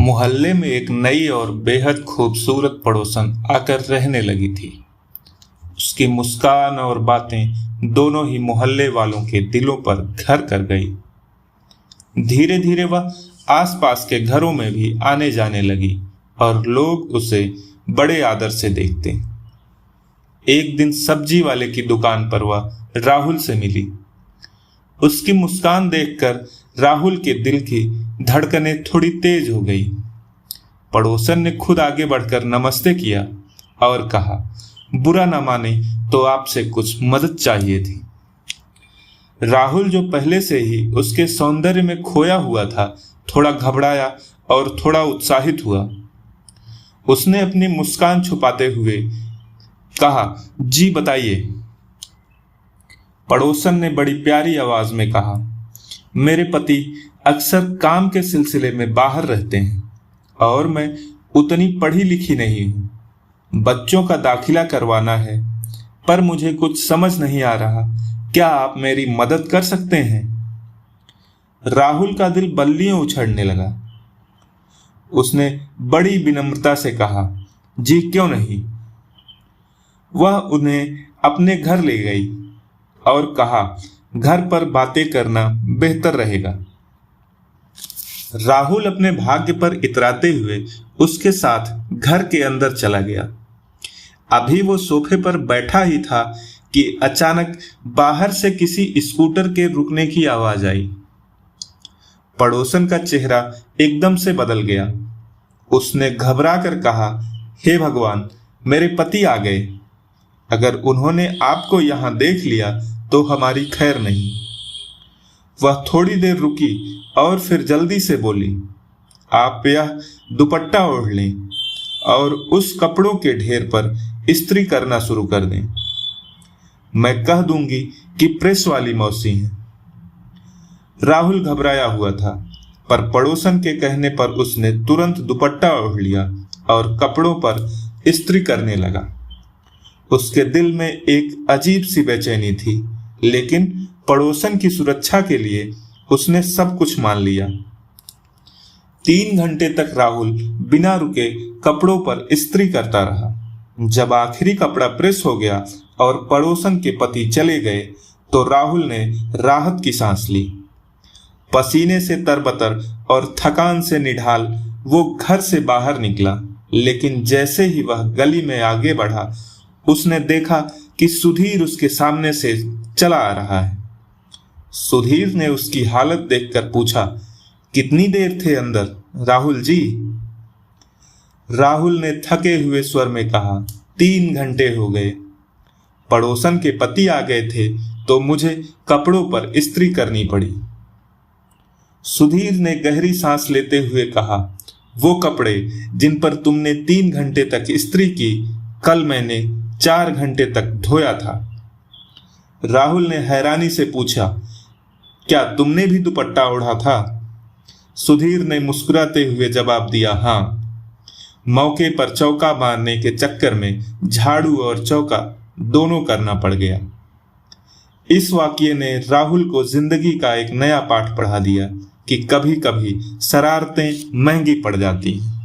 मोहल्ले में एक नई और बेहद खूबसूरत पड़ोसन आकर रहने लगी थी। उसकी मुस्कान और बातें दोनों ही मोहल्ले वालों के दिलों पर घर कर गई। धीरे धीरे वह आसपास के घरों में भी आने जाने लगी और लोग उसे बड़े आदर से देखते। एक दिन सब्जी वाले की दुकान पर वह राहुल से मिली। उसकी मुस्कान देखकर राहुल के दिल की धड़कनें थोड़ी तेज हो गई। पड़ोसन ने खुद आगे बढ़कर नमस्ते किया और कहा, बुरा न माने तो आपसे कुछ मदद चाहिए थी। राहुल, जो पहले से ही उसके सौंदर्य में खोया हुआ था, थोड़ा घबराया और थोड़ा उत्साहित हुआ। उसने अपनी मुस्कान छुपाते हुए कहा, जी बताइए। पड़ोसन ने बड़ी प्यारी आवाज में कहा, मेरे पति अक्सर काम के सिलसिले में बाहर रहते हैं और मैं उतनी पढ़ी लिखी नहीं हूं। बच्चों का दाखिला करवाना है, पर मुझे कुछ समझ नहीं आ रहा। क्या आप मेरी मदद कर सकते हैं? राहुल का दिल बल्लियों उछलने लगा। उसने बड़ी विनम्रता से कहा, जी क्यों नहीं। वह उन्हें अपने घर ले गई और कहा, घर पर बातें करना बेहतर रहेगा। राहुल अपने भाग्य पर इतराते हुए उसके साथ घर के अंदर चला गया। अभी वो सोफे पर बैठा ही था कि अचानक बाहर से किसी स्कूटर के रुकने की आवाज आई। पड़ोसन का चेहरा एकदम से बदल गया। उसने घबरा कर कहा, हे भगवान, मेरे पति आ गए। अगर उन्होंने आपको यहां देख लिया तो हमारी खैर नहीं। वह थोड़ी देर रुकी और फिर जल्दी से बोली, आप यह दुपट्टा ओढ़ लें और उस कपड़ों के ढेर पर इस्त्री करना शुरू कर दें। मैं कह दूंगी कि प्रेस वाली मौसी हैं। राहुल घबराया हुआ था, पर पड़ोसन के कहने पर उसने तुरंत दुपट्टा ओढ़ लिया और कपड़ों पर इस्त्री करने लगा। उसके दिल में एक अजीब सी बेचैनी थी, लेकिन पड़ोसन की सुरक्षा के लिए उसने सब कुछ मान लिया। 3 घंटे तक राहुल बिना रुके कपड़ों पर इस्त्री करता रहा। जब आखिरी कपड़ा प्रेस हो गया और पड़ोसन के पति चले गए तो राहुल ने राहत की सांस ली। पसीने से तरबतर और थकान से निढाल वो घर से बाहर निकला, लेकिन जैसे ही वह गली में आगे बढ़ा, उसने देखा कि सुधीर उसके सामने से चला आ रहा है। सुधीर ने उसकी हालत देखकर पूछा, कितनी देर थे अंदर राहुल जी? राहुल ने थके हुए स्वर में कहा, 3 घंटे हो गए। पड़ोसन के पति आ गए थे तो मुझे कपड़ों पर इस्त्री करनी पड़ी। सुधीर ने गहरी सांस लेते हुए कहा, वो कपड़े जिन पर तुमने 3 घंटे तक इस्त्री की, कल मैंने 4 घंटे तक धोया था। राहुल ने हैरानी से पूछा, क्या तुमने भी दुपट्टा ओढ़ा था? सुधीर ने मुस्कुराते हुए जवाब दिया, हाँ। मौके पर चौका मारने के चक्कर में झाड़ू और चौका दोनों करना पड़ गया। इस वाकये ने राहुल को जिंदगी का एक नया पाठ पढ़ा दिया कि कभी कभी शरारतें महंगी पड़ जाती हैं।